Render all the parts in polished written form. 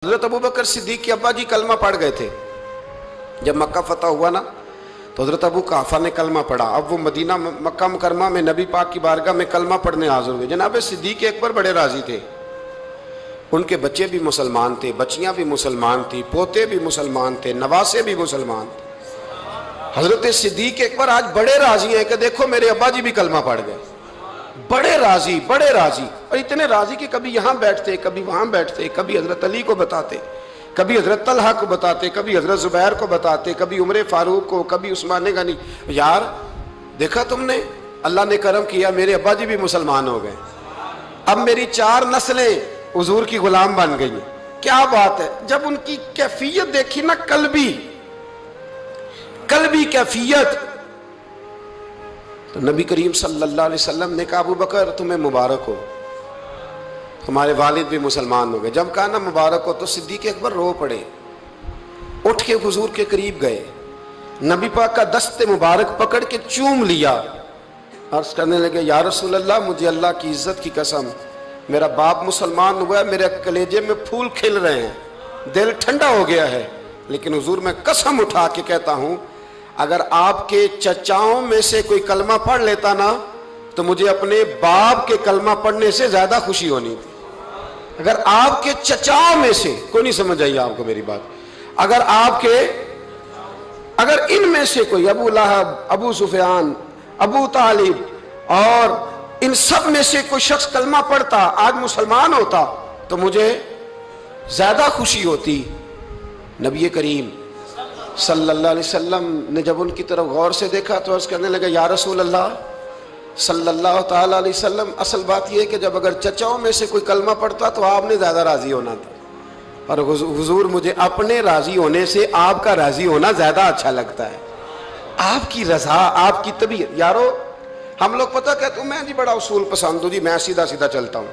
حضرت ابو بکر صدیق کے ابا جی کلمہ پڑھ گئے تھے جب مکہ فتح ہوا نا، تو حضرت ابو قحافہ نے کلمہ پڑھا. اب وہ مدینہ مکہ مکرمہ میں نبی پاک کی بارگاہ میں کلمہ پڑھنے حاضر ہوئے. جناب صدیق اکبر بڑے راضی تھے، ان کے بچے بھی مسلمان تھے، بچیاں بھی مسلمان تھی، پوتے بھی مسلمان تھے، نواسے بھی مسلمان تھے. حضرت صدیق اکبر آج بڑے راضی ہیں کہ دیکھو میرے ابا جی بھی کلمہ پڑھ گئے. بڑے راضی، بڑے راضی، اور اتنے راضی کہ کبھی یہاں بیٹھتے، کبھی وہاں بیٹھتے، کبھی حضرت علی کو بتاتے، کبھی حضرت طلحہ کو بتاتے، کبھی حضرت زبیر کو بتاتے، کبھی عمر فاروق کو، کبھی عثمان غنی. یار دیکھا تم نے، اللہ نے کرم کیا، میرے ابا جی بھی مسلمان ہو گئے، اب میری 4 نسلیں حضور کی غلام بن گئی. کیا بات ہے. جب ان کی کیفیت دیکھی نا، قلبی کیفیت، تو نبی کریم صلی اللہ علیہ وسلم نے کہا ابو بکر تمہیں مبارک ہو، تمہارے والد بھی مسلمان ہو گئے. جب کہا نا مبارک ہو تو صدیق اکبر رو پڑے، اٹھ کے حضور کے قریب گئے، نبی پاک کا دست مبارک پکڑ کے چوم لیا، عرض کرنے لگے یا رسول اللہ مجھے اللہ کی عزت کی قسم، میرا باپ مسلمان ہوا ہے، میرے کلیجے میں پھول کھل رہے ہیں، دل ٹھنڈا ہو گیا ہے، لیکن حضور میں قسم اٹھا کے کہتا ہوں اگر آپ کے چچاؤں میں سے کوئی کلمہ پڑھ لیتا نا تو مجھے اپنے باپ کے کلمہ پڑھنے سے زیادہ خوشی ہونی تھی. اگر آپ کے چچاؤں میں سے کوئی، نہیں سمجھ آئی آپ کو میری بات، اگر ان میں سے کوئی ابو لہب، ابو سفیان، ابو طالب اور ان سب میں سے کوئی شخص کلمہ پڑھتا، آج مسلمان ہوتا، تو مجھے زیادہ خوشی ہوتی. نبی کریم صلی اللہ علیہ وسلم نے جب ان کی طرف غور سے دیکھا تو عرض کرنے لگا یا رسول اللہ صلی اللہ تعالیٰ علیہ وسلم، اصل بات یہ ہے کہ جب اگر چچاؤں میں سے کوئی کلمہ پڑھتا تو آپ نے زیادہ راضی ہونا تھا، اور حضور مجھے اپنے راضی ہونے سے آپ کا راضی ہونا زیادہ اچھا لگتا ہے. آپ کی رضا، آپ کی طبیعت. یارو ہم لوگ پتہ کہتے ہیں میں جی بڑا اصول پسند ہوں جی، میں سیدھا سیدھا چلتا ہوں.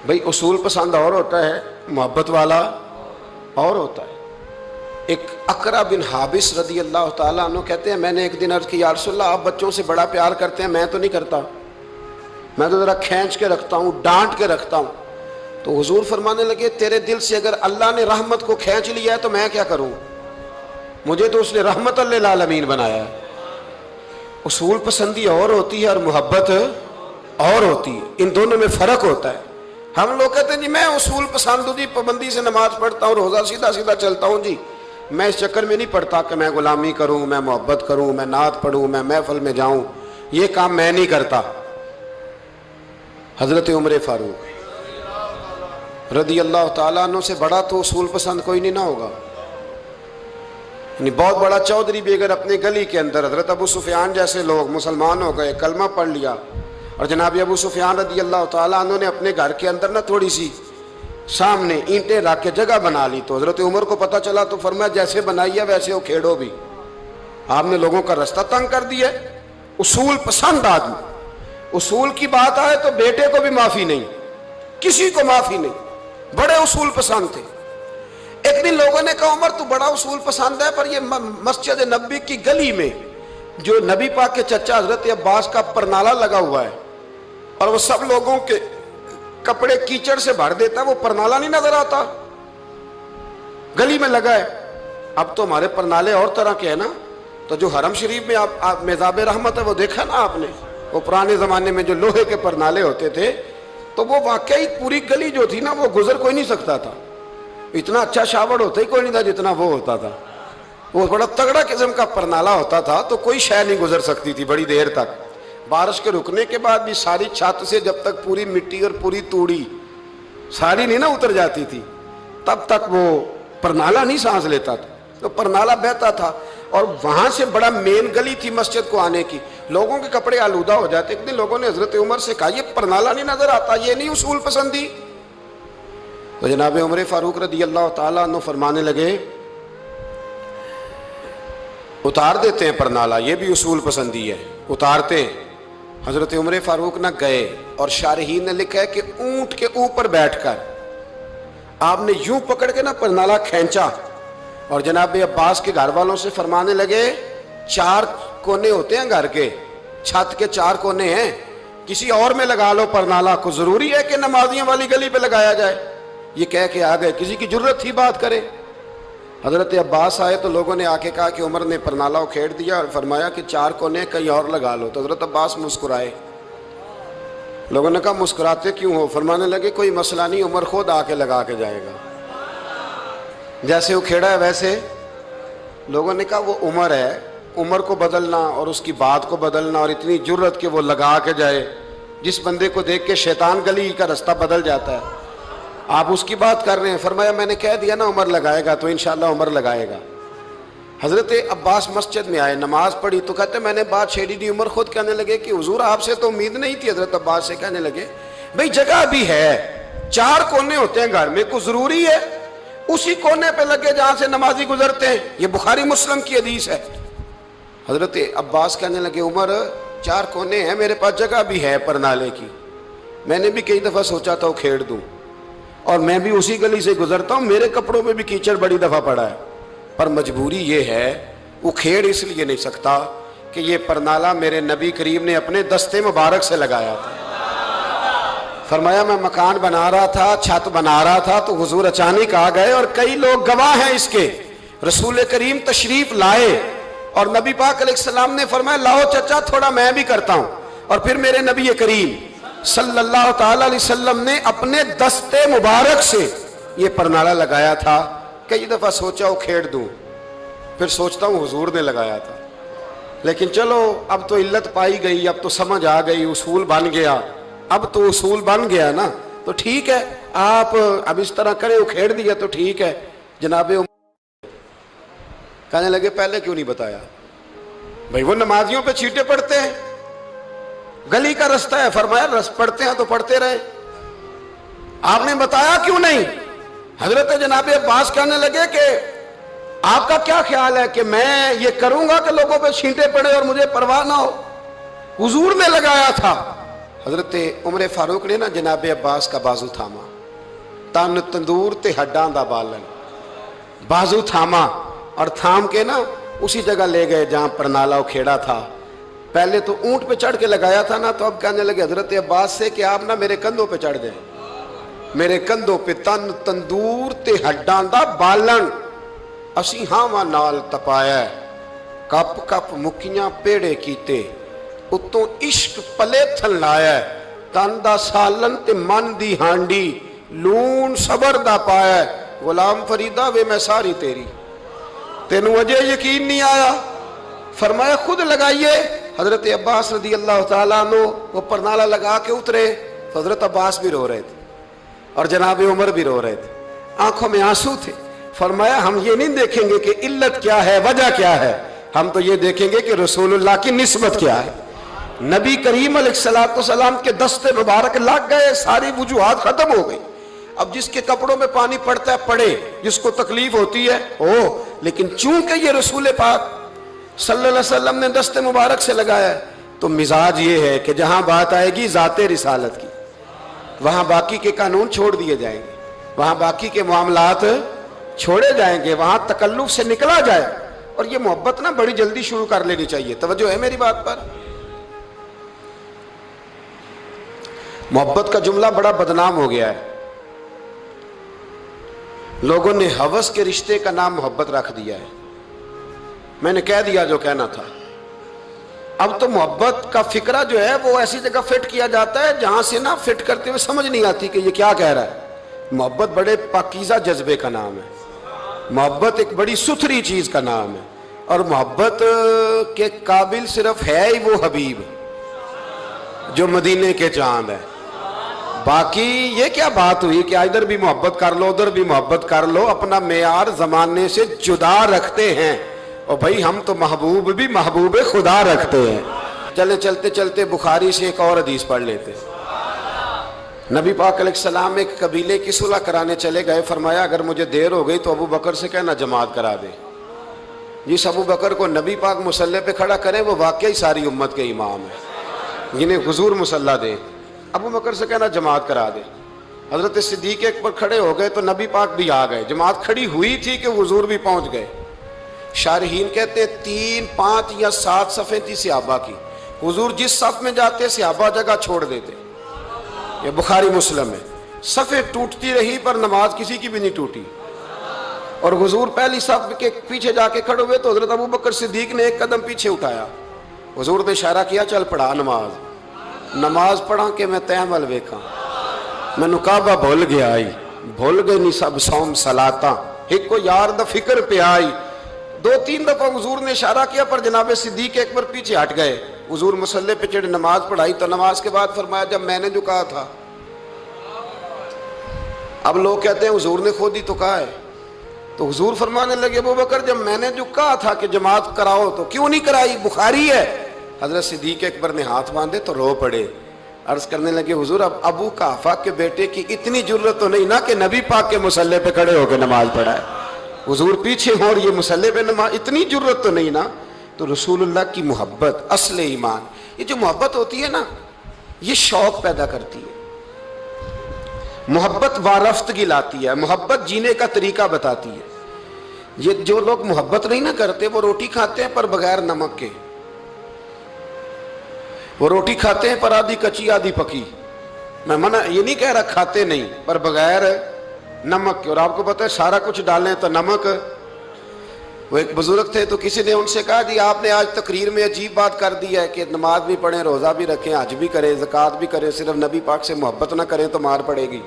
بھئی اصول پسند اور ہوتا ہے، محبت والا اور ہوتا ہے. ایک اقرا بن حابس رضی اللہ تعالیٰ عنہ کہتے ہیں میں نے ایک دن عرض کی یا رسول اللہ آپ بچوں سے بڑا پیار کرتے ہیں، میں تو نہیں کرتا، میں تو ذرا کھینچ کے رکھتا ہوں، ڈانٹ کے رکھتا ہوں. تو حضور فرمانے لگے تیرے دل سے اگر اللہ نے رحمت کو کھینچ لیا ہے تو میں کیا کروں، مجھے تو اس نے رحمت للعالمین بنایا ہے. اصول پسندی اور ہوتی ہے اور محبت اور ہوتی ہے، ان دونوں میں فرق ہوتا ہے. ہم لوگ کہتے ہیں جی میں اصول پسند ہوں جی، پابندی سے نماز پڑھتا ہوں، روزہ سیدھا سیدھا چلتا ہوں جی، میں اس چکر میں نہیں پڑھتا کہ میں غلامی کروں، میں محبت کروں، میں نعت پڑھوں، میں محفل میں جاؤں، یہ کام میں نہیں کرتا. حضرت عمر فاروق رضی اللہ تعالیٰ عنہ سے بڑا تو اصول پسند کوئی نہیں نہ ہوگا. یعنی بہت بڑا چودھری بھی اگر اپنے گلی کے اندر حضرت ابو سفیان جیسے لوگ مسلمان ہو گئے، کلمہ پڑھ لیا، اور جناب ابو سفیان رضی اللہ تعالیٰ عنہ نے اپنے گھر کے اندر نہ تھوڑی سی سامنے اینٹیں رکھ کے جگہ بنا لی، تو حضرت عمر کو پتہ چلا تو فرمایا جیسے بنائی ہے ویسے وہ کھیڑو بھی، آپ نے لوگوں کا رستہ تنگ کر دیا. اصول پسند آدمی، اصول کی بات آئے تو بیٹے کو بھی معافی نہیں، کسی کو معافی نہیں، بڑے اصول پسند تھے. ایک دن لوگوں نے کہا عمر تو بڑا اصول پسند ہے، پر یہ مسجد نبی کی گلی میں جو نبی پاک کے چچا حضرت عباس کا پرنالہ لگا ہوا ہے اور وہ سب لوگوں کے کپڑے کیچڑ سے بھر دیتا ہے، وہ پرنالہ نہیں نظر آتا، گلی میں لگا ہے. اب تو ہمارے پرنالے اور طرح کے ہیں نا، تو جو حرم شریف میں آپ میزاب رحمت ہے وہ دیکھا نا آپ نے، وہ پرانے زمانے میں جو لوہے کے پرنالے ہوتے تھے، تو وہ واقعی پوری گلی جو تھی نا وہ گزر کوئی نہیں سکتا تھا، اتنا اچھا شاور ہوتا ہی کوئی نہیں تھا جتنا وہ ہوتا تھا. وہ بڑا تگڑا قسم کا پرنالہ ہوتا تھا تو کوئی شے نہیں گزر سکتی تھی بڑی دیر تک. بارش کے رکنے کے بعد بھی ساری چھت سے جب تک پوری مٹی اور پوری توڑی ساری نہیں نا اتر جاتی تھی تب تک وہ پرنالہ نہیں سانس لیتا تھا، تو پرنالہ بہتا تھا. اور وہاں سے بڑا مین گلی تھی مسجد کو آنے کی، لوگوں کے کپڑے آلودہ ہو جاتے. ایک دن لوگوں نے حضرت عمر سے کہا یہ پرنالہ نہیں نظر آتا، یہ نہیں اصول پسندی. تو جناب عمر فاروق رضی اللہ تعالیٰ عنہ فرمانے لگے اتار دیتے ہیں پرنالہ، یہ بھی اصول پسندی ہے، اتارتے. حضرت عمر فاروق نہ گئے، اور شارحین نے لکھا ہے کہ اونٹ کے اوپر بیٹھ کر آپ نے یوں پکڑ کے نا پرنالہ کھینچا، اور جناب عباس کے گھر والوں سے فرمانے لگے 4 کونے ہوتے ہیں گھر کے، چھت کے 4 کونے ہیں، کسی اور میں لگا لو پرنالہ کو، ضروری ہے کہ نمازیوں والی گلی پہ لگایا جائے. یہ کہہ کے آ گئے، کسی کی جرت تھی بات کرے؟ حضرت عباس آئے تو لوگوں نے آ کے کہا کہ عمر نے پرنالہ اکھیڑ دیا اور فرمایا کہ 4 کونے کہیں اور لگا لو۔ تو حضرت عباس مسکرائے۔ لوگوں نے کہا مسکراتے کیوں ہو؟ فرمانے لگے کوئی مسئلہ نہیں، عمر خود آ کے لگا کے جائے گا۔ جیسے اکھیڑا ہے ویسے لوگوں نے کہا وہ عمر ہے، عمر کو بدلنا اور اس کی بات کو بدلنا اور اتنی جرت کہ وہ لگا کے جائے، جس بندے کو دیکھ کے شیطان گلی کا رستہ بدل جاتا ہے، آپ اس کی بات کر رہے ہیں۔ فرمایا میں نے کہہ دیا نا عمر لگائے گا، تو انشاءاللہ عمر لگائے گا۔ حضرت عباس مسجد میں آئے، نماز پڑھی تو کہتے میں نے بات چھیڑی نہیں۔ عمر خود کہنے لگے کہ حضور آپ سے تو امید نہیں تھی۔ حضرت عباس سے کہنے لگے بھئی جگہ بھی ہے، 4 کونے ہوتے ہیں گھر میں، کوئی ضروری ہے اسی کونے پہ لگے جہاں سے نمازی گزرتے ہیں؟ یہ بخاری مسلم کی حدیث ہے۔ حضرت عباس کہنے لگے عمر 4 کونے ہیں، میرے پاس جگہ بھی ہے پرنالے کی، میں نے بھی کئی دفعہ سوچا تھا وہ کھیڑ دوں، اور میں بھی اسی گلی سے گزرتا ہوں، میرے کپڑوں میں بھی کیچڑ بڑی دفعہ پڑا ہے، پر مجبوری یہ ہے وہ کھیڑ اس لیے نہیں سکتا کہ یہ پرنالہ میرے نبی کریم نے اپنے دستے مبارک سے لگایا تھا۔ فرمایا میں مکان بنا رہا تھا، چھت بنا رہا تھا، تو حضور اچانک آ گئے، اور کئی لوگ گواہ ہیں اس کے، رسول کریم تشریف لائے اور نبی پاک علیہ السلام نے فرمایا لاؤ چچا تھوڑا میں بھی کرتا ہوں، اور پھر میرے نبی کریم صلی اللہ تعالی علیہ وسلم نے اپنے دستے مبارک سے یہ پرنالہ لگایا تھا۔ کئی دفعہ سوچا وہ کھیڑ دوں، پھر سوچتا ہوں حضور نے لگایا تھا، لیکن چلو اب تو علت پائی گئی، اب تو سمجھ آ گئی، اصول بن گیا، اب تو اصول بن گیا نا، تو ٹھیک ہے آپ اب اس طرح کریں، وہ کھیڑ دیا تو ٹھیک ہے۔ جناب کہنے لگے پہلے کیوں نہیں بتایا؟ بھئی وہ نمازیوں پہ چیٹے پڑتے ہیں، گلی کا رستہ ہے، فرمایا رس پڑھتے ہیں تو پڑھتے رہے، آپ نے بتایا کیوں نہیں؟ حضرت جناب عباس کہنے لگے کہ آپ کا کیا خیال ہے کہ میں یہ کروں گا کہ لوگوں پہ چھینٹے پڑے اور مجھے پرواہ نہ ہو؟ حضور نے لگایا تھا۔ حضرت عمر فاروق نے نا جناب عباس کا بازو تھاما، تن تندور تے ہڈاں دا بالن، بازو تھاما اور تھام کے نا اسی جگہ لے گئے جہاں پرنالہ کھیڑا تھا۔ پہلے تو اونٹ پہ چڑھ کے لگایا تھا نا، تو اب کہنے لگے حضرت عباس سے کہ آپ نا میرے کندھوں پہ چڑھ جائیں، میرے کندھوں پہ تن تندور تے ہڈاں دا بالن، اسی ہاواں نال تپایا، کپ کپ مکیاں پیڑے کیتے، اتوں عشق پلے تھن لایا، تن دا سالن تے من دی ہانڈی، لون صبر دا پایا، غلام فریدہ وے میں ساری تیری، تینوں اجے یقین نہیں آیا؟ فرمایا خود لگائیے۔ حضرت عباس رضی اللہ تعالیٰ عنہ وہ پرنالہ لگا کے اترے، تو حضرت عباس بھی رو رہے تھے اور جناب عمر بھی رو رہے تھے، آنکھوں میں آنسو تھے۔ فرمایا ہم یہ نہیں دیکھیں گے کہ علت کیا ہے، وجہ کیا ہے، ہم تو یہ دیکھیں گے کہ رسول اللہ کی نسبت کیا ہے۔ نبی کریم علیہ السلام کے دستے مبارک لگ گئے، ساری وجوہات ختم ہو گئی۔ اب جس کے کپڑوں میں پانی پڑتا ہے پڑے، جس کو تکلیف ہوتی ہے لیکن چونکہ یہ رسول پاک صلی اللہ علیہ وسلم نے دستے مبارک سے لگایا ہے، تو مزاج یہ ہے کہ جہاں بات آئے گی ذات رسالت کی، وہاں باقی کے قانون چھوڑ دیے جائیں گے، وہاں باقی کے معاملات چھوڑے جائیں گے، وہاں تکلف سے نکلا جائے، اور یہ محبت نا بڑی جلدی شروع کر لینی چاہیے۔ توجہ ہے میری بات پر؟ محبت کا جملہ بڑا بدنام ہو گیا ہے، لوگوں نے ہوس کے رشتے کا نام محبت رکھ دیا ہے۔ میں نے کہہ دیا جو کہنا تھا۔ اب تو محبت کا فکرہ جو ہے وہ ایسی جگہ فٹ کیا جاتا ہے جہاں سے نا فٹ کرتے ہوئے سمجھ نہیں آتی کہ یہ کیا کہہ رہا ہے۔ محبت بڑے پاکیزہ جذبے کا نام ہے، محبت ایک بڑی ستھری چیز کا نام ہے، اور محبت کے قابل صرف ہے ہی وہ حبیب جو مدینے کے چاند ہے۔ باقی یہ کیا بات ہوئی کہ ادھر بھی محبت کر لو ادھر بھی محبت کر لو، اپنا معیار زمانے سے جدا رکھتے ہیں، اور بھائی ہم تو محبوب بھی محبوب خدا رکھتے ہیں۔ چلے چلتے چلتے بخاری سے ایک اور حدیث پڑھ لیتے۔ نبی پاک علیہ السلام ایک قبیلے کی صلح کرانے چلے گئے، فرمایا اگر مجھے دیر ہو گئی تو ابو بکر سے کہنا جماعت کرا دے۔ جس ابو بکر کو نبی پاک مصلی پہ کھڑا کریں وہ واقعی ساری امت کے امام ہیں، جنہیں حضور مصلی دے، ابو بکر سے کہنا جماعت کرا دے۔ حضرت صدیق پر کھڑے ہو گئے تو نبی پاک بھی آ گئے، جماعت کھڑی ہوئی تھی کہ حضور بھی پہنچ گئے۔ شارحین کہتے 3، 5 یا 7 صفیں تھی صحابہ کی، حضور جس صف میں جاتے صحابہ جگہ چھوڑ دیتے، یہ بخاری مسلم ہے، صفیں ٹوٹتی رہی پر نماز کسی کی بھی نہیں ٹوٹی. اور حضور پہلی صف کے پیچھے جا کے کھڑے ہوئے تو حضرت ابو بکر صدیق نے ایک قدم پیچھے اٹھایا. حضور نے اشارہ کیا چل پڑھا نماز پڑھا کہ میں تیمل ویکھاں. میں نو کعبہ بھول گیا آئی بھول گئے نہیں سب سوم سلاتا ایک کو یار دا فکر پہ آئی. 2-3 دفعہ حضور نے اشارہ کیا پر جناب صدیق اکبر پیچھے ہٹ گئے. حضور مصلی پہ چڑھ نماز پڑھائی تو نماز کے بعد فرمایا جب میں نے جو کہا تھا. اب لوگ کہتے ہیں حضور نے خود ہی تو کہا ہے. تو حضور فرمانے لگے ابو بکر جب میں نے جو کہا تھا کہ جماعت کراؤ تو کیوں نہیں کرائی؟ بخاری ہے. حضرت صدیق اکبر نے ہاتھ باندھے تو رو پڑے. عرض کرنے لگے حضور اب ابو قحافہ کے بیٹے کی اتنی جرت تو نہیں نا کہ نبی پاک کے مصلی پہ کھڑے ہو کے نماز پڑھائے. حضور پیچھے ہو اور یہ مصلی پہ نماز، اتنی جرت تو نہیں نا. تو رسول اللہ کی محبت اصل ایمان. یہ جو محبت ہوتی ہے نا یہ شوق پیدا کرتی ہے. محبت وارفتگی لاتی ہے. محبت جینے کا طریقہ بتاتی ہے. یہ جو لوگ محبت نہیں نہ کرتے وہ روٹی کھاتے ہیں پر بغیر نمک کے. وہ روٹی کھاتے ہیں پر آدھی کچی آدھی پکی. میں منع یہ نہیں کہہ رہا کھاتے نہیں پر بغیر نمک کے. اور آپ کو پتہ ہے سارا کچھ ڈالیں تو نمک. وہ ایک بزرگ تھے تو کسی نے ان سے کہا جی آپ نے آج تقریر میں عجیب بات کر دی ہے کہ نماز بھی پڑھیں روزہ بھی رکھیں حج بھی کریں زکوٰۃ بھی کریں صرف نبی پاک سے محبت نہ کریں تو مار پڑے گی.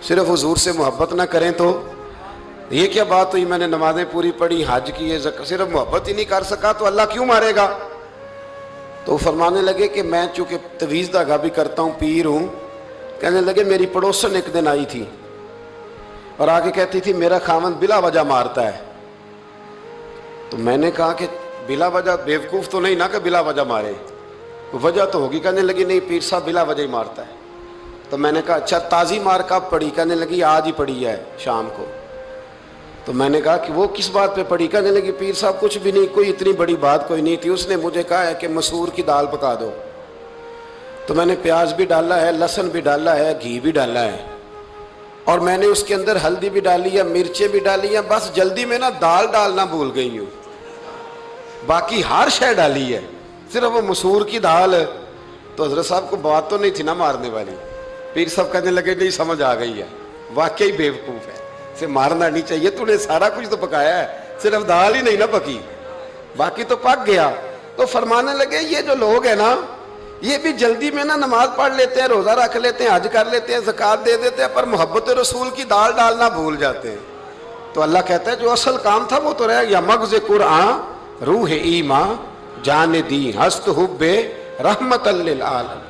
صرف حضور سے محبت نہ کریں تو یہ کیا بات ہوئی؟ میں نے نمازیں پوری پڑھی حج کیے صرف محبت ہی نہیں کر سکا تو اللہ کیوں مارے گا؟ تو فرمانے لگے کہ میں چونکہ تویز دھاگا بھی کرتا ہوں پیر ہوں. کہنے لگے میری پڑوسن ایک دن آئی تھی اور آگے کہتی تھی میرا خاوند بلا وجہ مارتا ہے. تو میں نے کہا کہ بلا وجہ بیوقوف تو نہیں نا کہ بلا وجہ مارے، وجہ تو ہوگی. کہنے لگی نہیں پیر صاحب بلا وجہ ہی مارتا ہے. تو میں نے کہا اچھا تازی مار کب پڑی؟ کہنے لگی آج ہی پڑی ہے شام کو. تو میں نے کہا کہ وہ کس بات پہ پڑی؟ کہنے لگی پیر صاحب کچھ بھی نہیں، کوئی اتنی بڑی بات کوئی نہیں تھی. اس نے مجھے کہا ہے کہ مسور کی دال پکا دو. تو میں نے پیاز بھی ڈالا ہے لہسن بھی ڈالا ہے گھی بھی ڈالا ہے اور میں نے اس کے اندر ہلدی بھی ڈالی ہے مرچیں بھی ڈالی ہیں. بس جلدی میں نا دال ڈالنا بھول گئی ہوں، باقی ہر شے ڈالی ہے صرف وہ مسور کی دال. تو حضرت صاحب کو بات تو نہیں تھی نا مارنے والی. پیر صاحب کہنے لگے نہیں سمجھ آ گئی ہے واقعی بیوقوف ہے سے مارنا نہیں چاہیے. تو نے سارا کچھ تو پکایا ہے صرف دال ہی نہیں نا پکی باقی تو پک گیا. تو فرمانے لگے یہ جو لوگ ہیں نا یہ بھی جلدی میں نا نماز پڑھ لیتے ہیں روزہ رکھ لیتے ہیں حج کر لیتے ہیں زکوٰۃ دے دیتے ہیں پر محبت رسول کی دال ڈالنا بھول جاتے ہیں. تو اللہ کہتا ہے جو اصل کام تھا وہ تو رہ گیا. مغز قرآن روح ایمان جان دی ہست حب رحمت للعالمین.